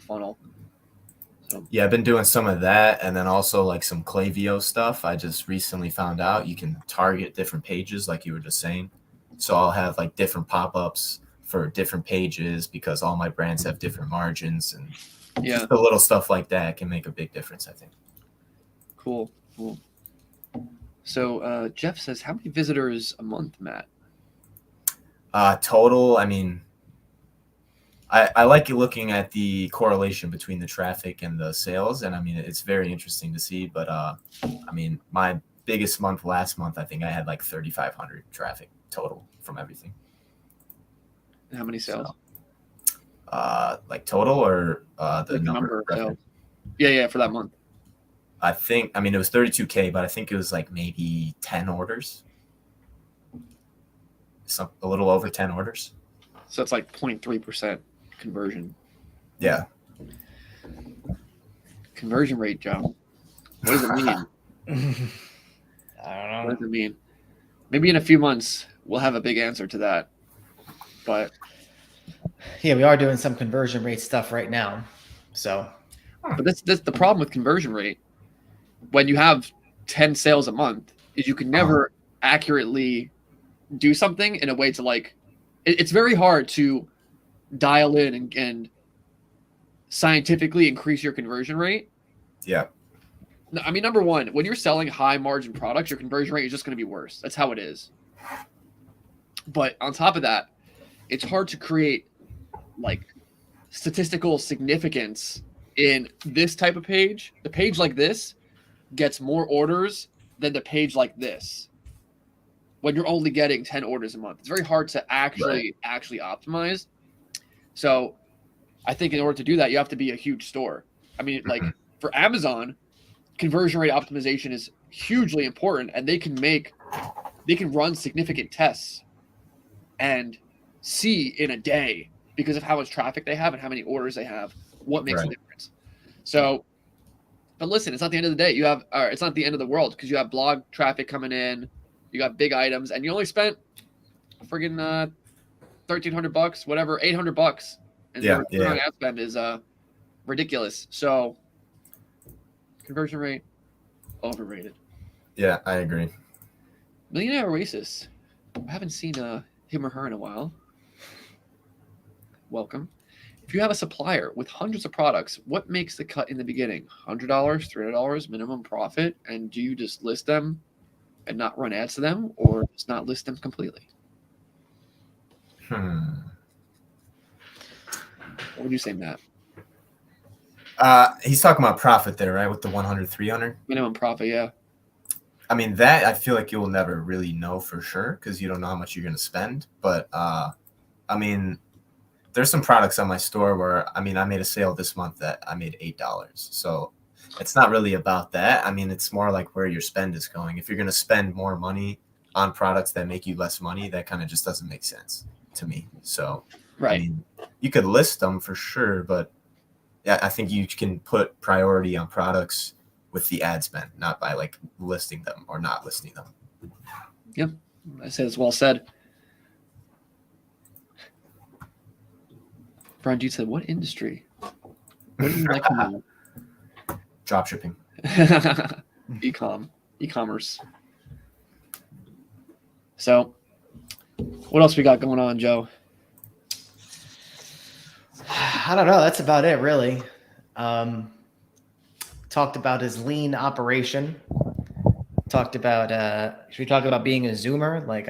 funnel. So. Yeah, I've been doing some of that, and then also like some Klaviyo stuff. I just recently found out you can target different pages, like you were just saying. So I'll have like different pop-ups for different pages because all my brands have different margins, and just the little stuff like that can make a big difference, I think. Cool. So Jeff says, how many visitors a month, Matt? Total, I mean, I like looking at the correlation between the traffic and the sales, and I mean it's very interesting to see. But I mean, my biggest month last month, I think I had like 3,500 traffic total from everything. How many sales? Like total or the Like number of sales. Yeah, for that month. I think, I mean, it was 32K, but I think it was like maybe 10 orders. A little over 10 orders. So it's like 0.3% conversion. Yeah. Conversion rate, Joe. What does it mean? I don't know. What does it mean? Maybe in a few months we'll have a big answer to that. But yeah, we are doing some conversion rate stuff right now. So, but that's the problem with conversion rate. When you have 10 sales a month, is you can never accurately do something in a way to like. It's very hard to dial in and scientifically increase your conversion rate. Yeah. I mean, number one, when you're selling high margin products, your conversion rate is just going to be worse. That's how it is. But on top of that, it's hard to create like statistical significance in this type of page. The page like this gets more orders than the page like this when you're only getting 10 orders a month. It's very hard to actually optimize. So I think in order to do that, you have to be a huge store. I mean, like for Amazon, conversion rate optimization is hugely important, and they can run significant tests and see in a day, because of how much traffic they have and how many orders they have, what makes a difference. So, but listen, it's not the end of the day. It's not the end of the world, because you have blog traffic coming in, you got big items, and you only spent friggin' $1,300, whatever, $800, and your return on ad spend is ridiculous. So, conversion rate overrated. Yeah, I agree. Millionaire Oasis. I haven't seen him or her in a while. Welcome. If you have a supplier with hundreds of products, what makes the cut in the beginning? $100, $300 minimum profit? And do you just list them and not run ads to them, or just not list them completely? What would you say, Matt? He's talking about profit there, right? With the 100, 300? Minimum profit, yeah. I mean, that I feel like you'll never really know for sure, because you don't know how much you're going to spend. But, I mean, there's some products on my store where, I mean, I made a sale this month that I made $8. So it's not really about that. I mean, it's more like where your spend is going. If you're going to spend more money on products that make you less money, that kind of just doesn't make sense to me. So, right. I mean, you could list them for sure, but yeah, I think you can put priority on products with the ad spend, not by like listing them or not listing them. Yep. I say it's well said. Brian Dude said, what industry? What do you like about Dropshipping. e-commerce. So what else we got going on, Joe? I don't know. That's about it, really. Talked about his lean operation. Talked about should we talk about being a Zoomer? Like,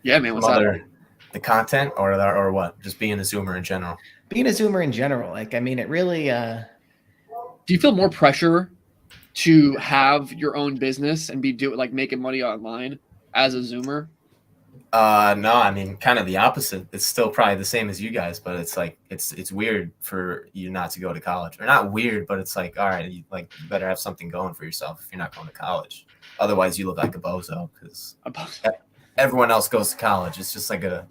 yeah, man. What's up? The content or what? Just being a Zoomer in general. Being a Zoomer in general. Like, I mean, it really. Do you feel more pressure to have your own business and be making money online as a Zoomer? No, I mean, kind of the opposite. It's still probably the same as you guys, but it's like it's weird for you not to go to college, or not weird, but it's like, all right, you better have something going for yourself if you're not going to college. Otherwise, you look like a bozo, because everyone else goes to college. It's just like the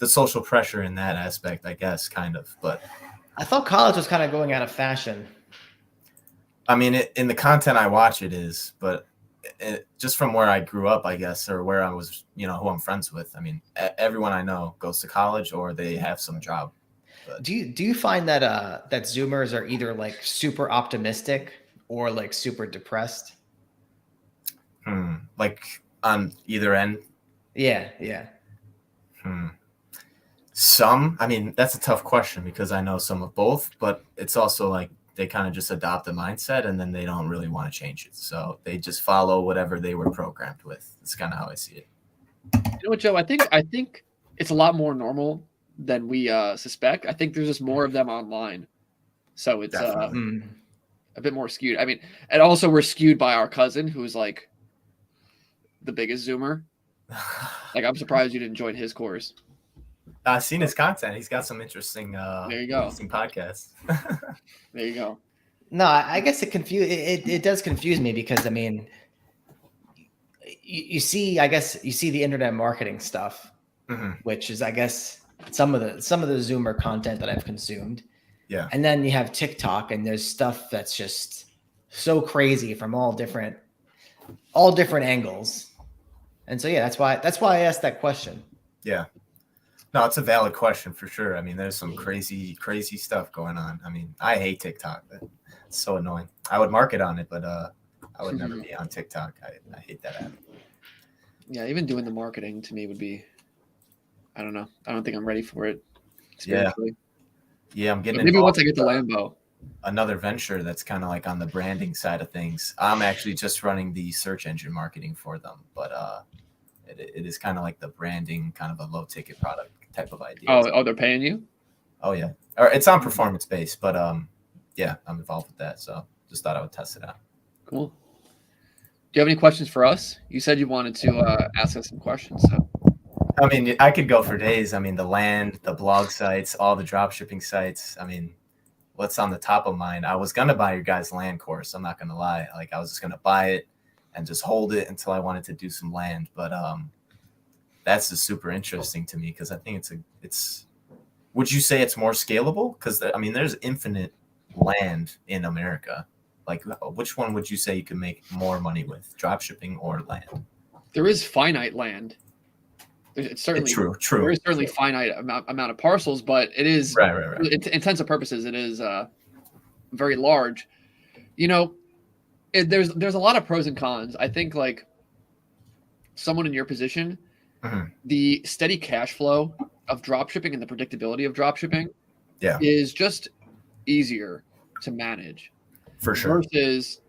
social pressure in that aspect, I guess, kind of. But I thought college was kind of going out of fashion. I mean, in the content I watch, it is, but just from where I grew up, I guess, or where I was, who I'm friends with. I mean, everyone I know goes to college or they have some job. But Do you find that that Zoomers are either like super optimistic or like super depressed? Like on either end? Yeah. Some, I mean, that's a tough question, because I know some of both, but it's also like they kind of just adopt a mindset and then they don't really want to change it. So they just follow whatever they were programmed with. That's kind of how I see it. You know what, Joe? I think it's a lot more normal than we suspect. I think there's just more of them online, so it's Definitely. a bit more skewed. I mean, and also we're skewed by our cousin, who's like the biggest Zoomer. Like, I'm surprised you didn't join his course. I've seen his content. He's got some interesting, There you go. interesting podcasts. There you go. No, I guess it does confuse me because I mean, you see, I guess you see the internet marketing stuff, which is I guess some of the Zoomer content that I've consumed. Yeah. And then you have TikTok, and there's stuff that's just so crazy from all different angles. And so yeah, that's why I asked that question. Yeah. No, it's a valid question for sure. I mean, there's some crazy stuff going on. I mean, I hate TikTok. It's so annoying. I would market on it, but I would never be on TikTok. I hate that app. Yeah, even doing the marketing to me would be, I don't know. I don't think I'm ready for it. Yeah, I'm getting but maybe involved once I get the Lambo. Another venture that's kind of like on the branding side of things. I'm actually just running the search engine marketing for them, but it is kind of like the branding, kind of a low ticket product type of idea. Oh, they're paying you? Oh yeah, or it's on performance based, but yeah, I'm involved with that, so just thought I would test it out. Cool. Do you have any questions for us? You said you wanted to ask us some questions. So. I mean, I could go for days. I mean, the land, the blog sites, all the drop shipping sites. I mean, what's on the top of mind? I was gonna buy your guys' land course. I'm not gonna lie. Like, I was just gonna buy it and just hold it until I wanted to do some land. But that's just super interesting to me because I think it's. Would you say it's more scalable? Because I mean, there's infinite land in America. Like, which one would you say you could make more money with, drop shipping or land? There is finite land. It's certainly true. There is certainly finite amount of parcels, but it is right. Intents of purposes, it is very large. You know, there's a lot of pros and cons. I think like someone in your position, the steady cash flow of dropshipping and the predictability of dropshipping is just easier to manage. For sure. Versus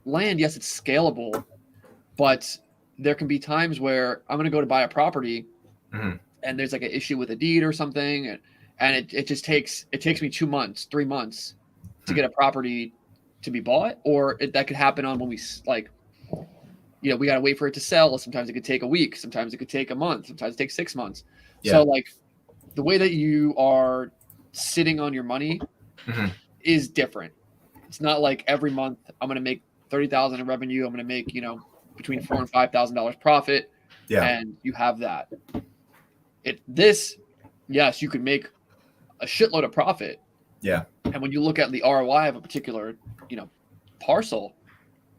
land, yes, it's scalable, but there can be times where I'm going to go to buy a property and there's like an issue with a deed or something. And it just takes me 2 months, 3 months to get a property to be bought, or that could happen on when we like, you know, we got to wait for it to sell. Sometimes it could take a week. Sometimes it could take a month. Sometimes it takes 6 months. Yeah. So like the way that you are sitting on your money is different. It's not like every month I'm going to make 30,000 in revenue. I'm going to make, you know, between $4,000 and $5,000 profit. Yeah. And you have that. Yes, you could make a shitload of profit. Yeah. And when you look at the ROI of a particular, you know, parcel,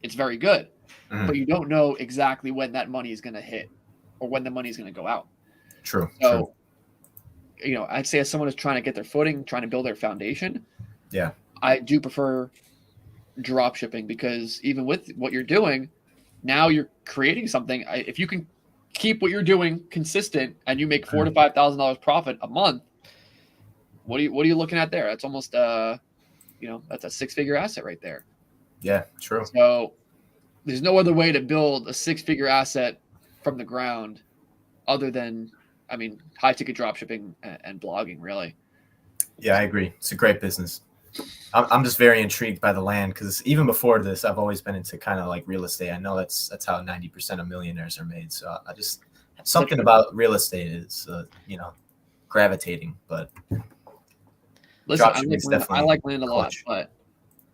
it's very good. But you don't know exactly when that money is going to hit or when the money is going to go out. True. So, you know, I'd say as someone who's trying to get their footing, trying to build their foundation, I do prefer drop shipping because even with what you're doing, now you're creating something. If you can keep what you're doing consistent and you make $4,000 to $5,000 profit a month, what are you looking at there? That's almost you know, that's a 6-figure asset right there. Yeah, true. So there's no other way to build a 6-figure asset from the ground other than, I mean, high ticket drop shipping and blogging, really. Yeah, I agree. It's a great business. I'm just very intrigued by the land because even before this, I've always been into kind of like real estate. I know that's how 90% of millionaires are made. So I just something about real estate is you know, gravitating. But listen, I like land a lot, but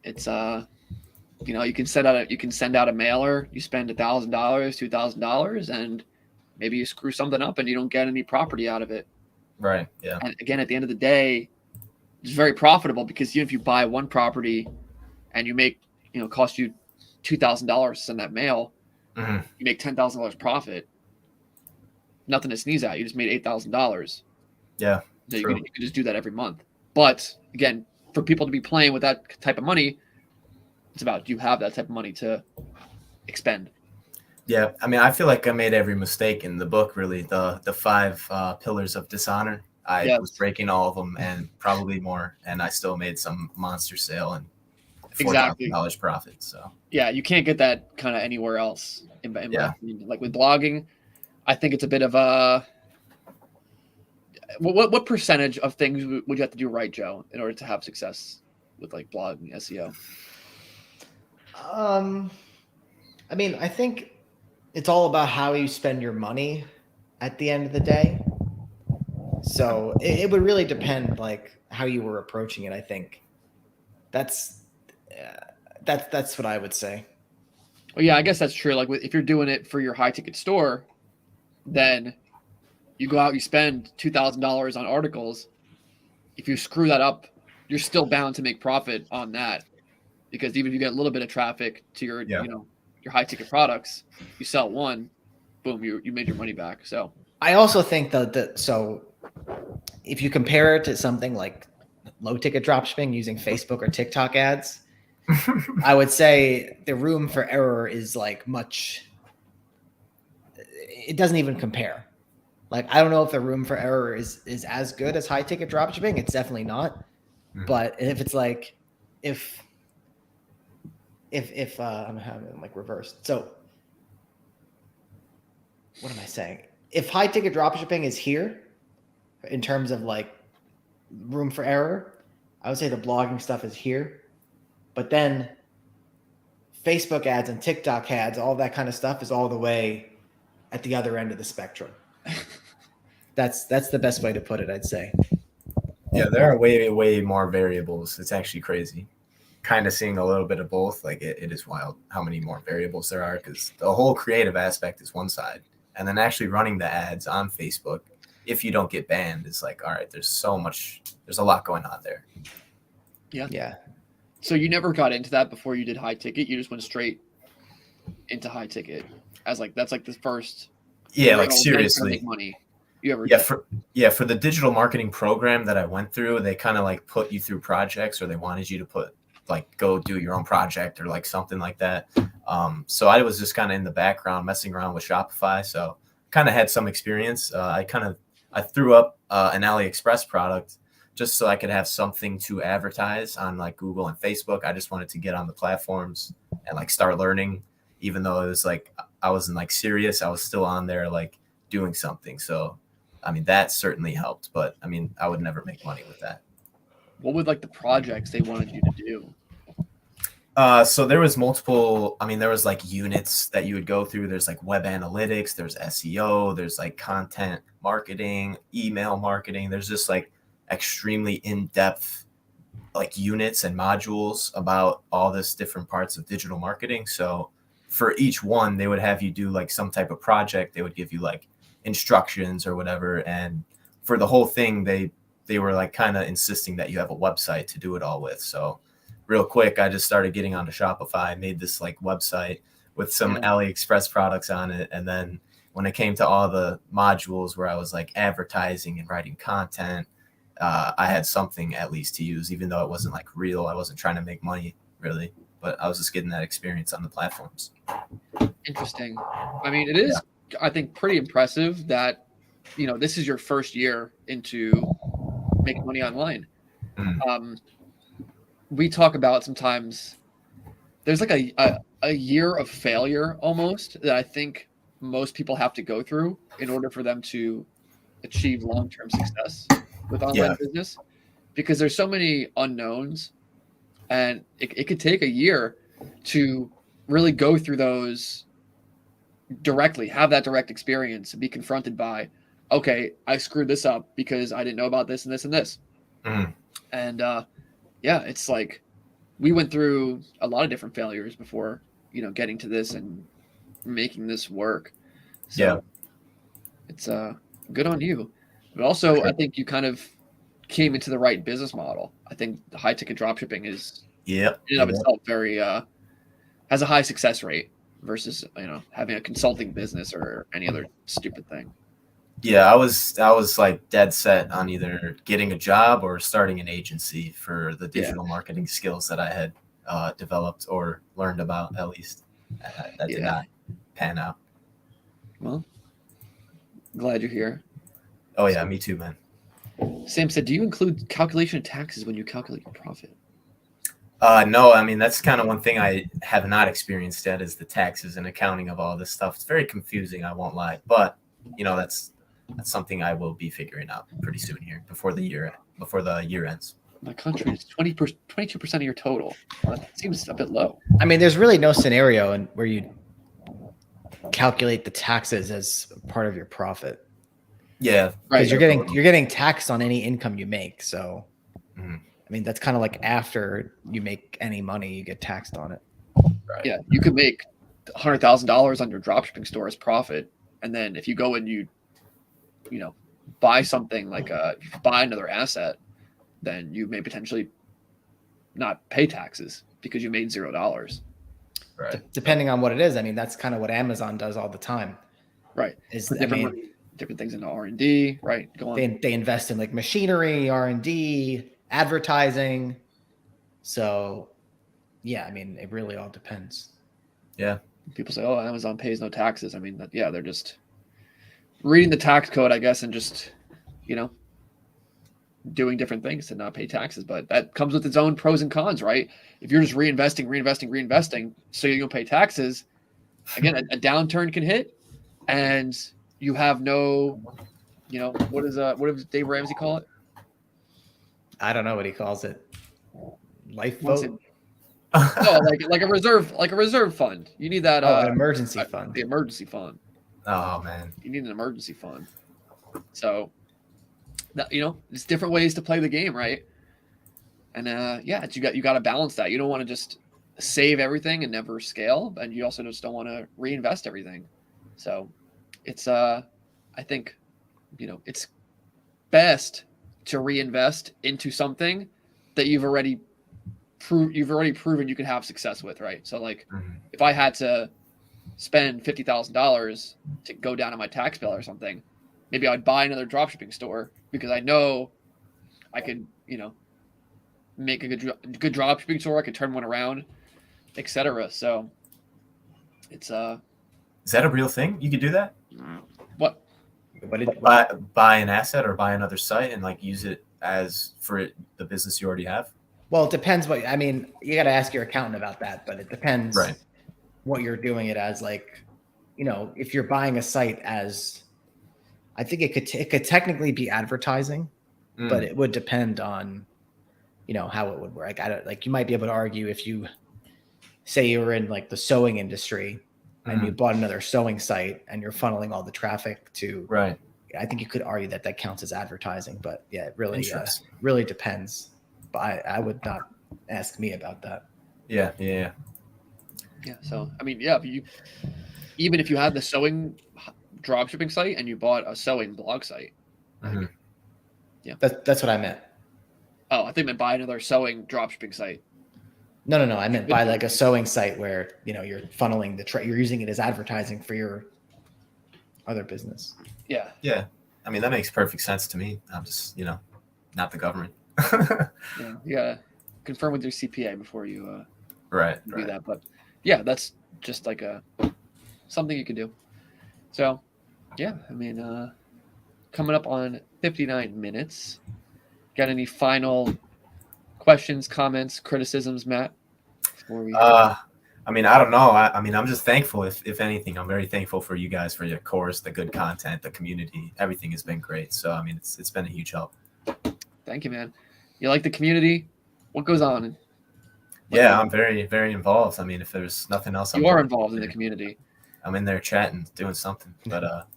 it's you know, you can send out a mailer. You spend $1,000, $2,000, and maybe you screw something up and you don't get any property out of it. Right. Yeah. And again, at the end of the day, it's very profitable because even if you buy one property and you make, you know, cost you $2,000 to send that mail, you make $10,000 profit. Nothing to sneeze at. You just made $8,000. Yeah. So you can just do that every month. But again, for people to be playing with that type of money, it's about, do you have that type of money to expend? Yeah. I mean, I feel like I made every mistake in the book, really. The 5 pillars of dishonor. I was breaking all of them and probably more, and I still made some monster sale and $4,000 profit. So yeah, you can't get that kind of anywhere else. In my opinion. Like with blogging, I think it's a bit of a what percentage of things would you have to do right, Joe, in order to have success with like blogging SEO? I mean, I think it's all about how you spend your money at the end of the day. So it would really depend, like how you were approaching it. I think that's what I would say. Well, yeah, I guess that's true. Like if you're doing it for your high ticket store, then you go out, you spend $2,000 on articles. If you screw that up, you're still bound to make profit on that, because even if you get a little bit of traffic to your your high ticket products, you sell one, boom, you made your money back. So I also think that so if you compare it to something like low ticket dropshipping using Facebook or TikTok ads, I would say the room for error is like much. It doesn't even compare. Like, I don't know if the room for error is as good as high ticket dropshipping. It's definitely not. But if it's like, if I'm having them like reversed. So what am I saying? If high ticket dropshipping is here in terms of like room for error, I would say the blogging stuff is here. But then Facebook ads and TikTok ads, all that kind of stuff is all the way at the other end of the spectrum. That's the best way to put it, I'd say. Yeah, there are way more variables. It's actually crazy. Kind of seeing a little bit of both. Like it is wild how many more variables there are, because the whole creative aspect is one side, and then actually running the ads on Facebook, if you don't get banned, is like, all right, there's a lot going on there. Yeah. So you never got into that before you did high ticket. You just went straight into high ticket as like that's like the first. Yeah, like seriously. Make money. You ever? Yeah, for the digital marketing program that I went through, they kind of like put you through projects, or they wanted you to go do your own project or like something like that. So I was just kind of in the background messing around with Shopify. So kind of had some experience. I threw up an AliExpress product just so I could have something to advertise on like Google and Facebook. I just wanted to get on the platforms and like start learning, even though it was like I wasn't like serious. I was still on there like doing something. So I mean, that certainly helped, but I mean, I would never make money with that. What would like the projects they wanted you to do? So there was multiple, I mean, there was like units that you would go through. There's like web analytics, there's SEO, there's like content marketing, email marketing. There's just like extremely in-depth like units and modules about all this different parts of digital marketing. So for each one, they would have you do like some type of project. They would give you like instructions or whatever. And for the whole thing, they were like kind of insisting that you have a website to do it all with. So real quick, I just started getting onto Shopify, made this like website with some AliExpress products on it. And then when it came to all the modules where I was like advertising and writing content, I had something at least to use, even though it wasn't like real. I wasn't trying to make money really, but I was just getting that experience on the platforms. Interesting. I mean, it is, I think, pretty impressive that, this is your first year into making money online. We talk about sometimes there's like a year of failure almost that I think most people have to go through in order for them to achieve long-term success with online business, because there's so many unknowns, and it could take a year to really go through those directly, have that direct experience, and be confronted by, okay, I screwed this up because I didn't know about this and this and this. And it's like we went through a lot of different failures before, getting to this and making this work. So it's good on you. But also, I think you kind of came into the right business model. I think the high ticket dropshipping is in and of itself very has a high success rate versus having a consulting business or any other stupid thing. Yeah, I was like dead set on either getting a job or starting an agency for the digital marketing skills that I had developed or learned about, at least. That did not pan out. Well, glad you're here. Oh yeah, me too, man. Sam said, do you include calculation of taxes when you calculate your profit? No, I mean, that's kind of one thing I have not experienced yet, is the taxes and accounting of all this stuff. It's very confusing, I won't lie. But that's something I will be figuring out pretty soon here before the year ends. My country is 22% of your total. Well, that seems a bit low. I mean, there's really no scenario where you calculate the taxes as part of your profit. Yeah, because you're getting taxed on any income you make. So, I mean, that's kind of like after you make any money, you get taxed on it. Right. Yeah, you could make $100,000 on your dropshipping store as profit, and then if you go and you buy something like buy another asset, then you may potentially not pay taxes because you made $0. Right. Depending on what it is. I mean, that's kind of what Amazon does all the time. Right. Different things into R&D, right? Go on. They invest in like machinery, R&D, advertising. So, yeah, I mean, it really all depends. Yeah. People say, "Oh, Amazon pays no taxes." I mean, they're just reading the tax code, I guess, and just, doing different things to not pay taxes. But that comes with its own pros and cons, right? If you're just reinvesting, so you don't pay taxes, again, a downturn can hit, and you have no, what does Dave Ramsey call it? I don't know what he calls it. Lifeboat. No, like a reserve fund. You need that. An emergency fund. The emergency fund. Oh man, you need an emergency fund. So, there's different ways to play the game, right? And you got to balance that. You don't want to just save everything and never scale, and you also just don't want to reinvest everything. So, it's I think, it's best to reinvest into something that you've already proven you can have success with, right? So like if I had to spend $50,000 to go down on my tax bill or something, maybe I'd buy another dropshipping store because I know I could, make a good dropshipping store. I could turn one around, etc. So it's is that a real thing? You could do that? What? Buy an asset or buy another site and like use it as for the business you already have? Well, it depends you got to ask your accountant about that, but it depends what you're doing it as. Like, if you're buying a site as, I think it could technically be advertising, but it would depend on, how it would work. You might be able to argue if you say you were in like the sewing industry and you bought another sewing site and you're funneling all the traffic to, I think you could argue that counts as advertising, but yeah, it really depends. But I would not ask me about that. Yeah. So I mean, even if you had the sewing dropshipping site and you bought a sewing blog site, that's what I meant. Oh, I think I meant buy another sewing dropshipping site. No. I meant buy like a sewing site where you're funneling you're using it as advertising for your other business. Yeah. Yeah. I mean, that makes perfect sense to me. I'm just, not the government. Yeah, you gotta confirm with your CPA before you do that. But yeah, that's just like something you can do. So yeah, I mean, coming up on 59 minutes. Got any final questions, comments, criticisms, Matt? I mean, I don't know. I mean, I'm just thankful. If anything, I'm very thankful for you guys, for your course, the good content, the community. Everything has been great. So I mean, it's been a huge help. Thank you, man. You like the community? What goes on? Yeah, I'm very, very involved. I mean, if there's nothing else, you are involved in the community. I'm in there chatting, doing something. But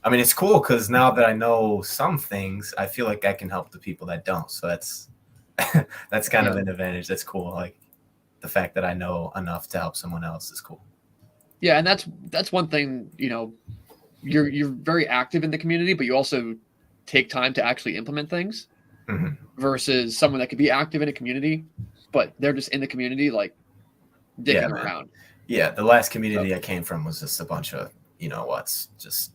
I mean, it's cool because now that I know some things, I feel like I can help the people that don't. So that's kind of an advantage. That's cool. Like the fact that I know enough to help someone else is cool. Yeah, and that's one thing. You're very active in the community, but you also take time to actually implement things. Versus someone that could be active in a community, but they're just in the community, like dicking around. Yeah, the last community I came from was just a bunch of just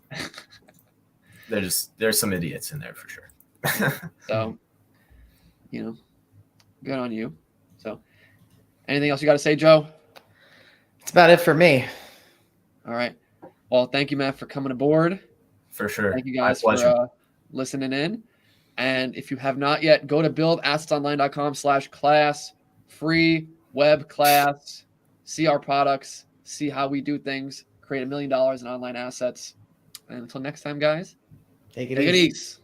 there's some idiots in there for sure. So, good on you. So, anything else you got to say, Joe? That's about it for me. All right. Well, thank you, Matt, for coming aboard. For sure. Thank you guys for listening in. And if you have not yet, go to buildassetsonline.com/class, free web class, see our products, see how we do things, create $1 million in online assets. And until next time, guys, Take it take it easy. easy.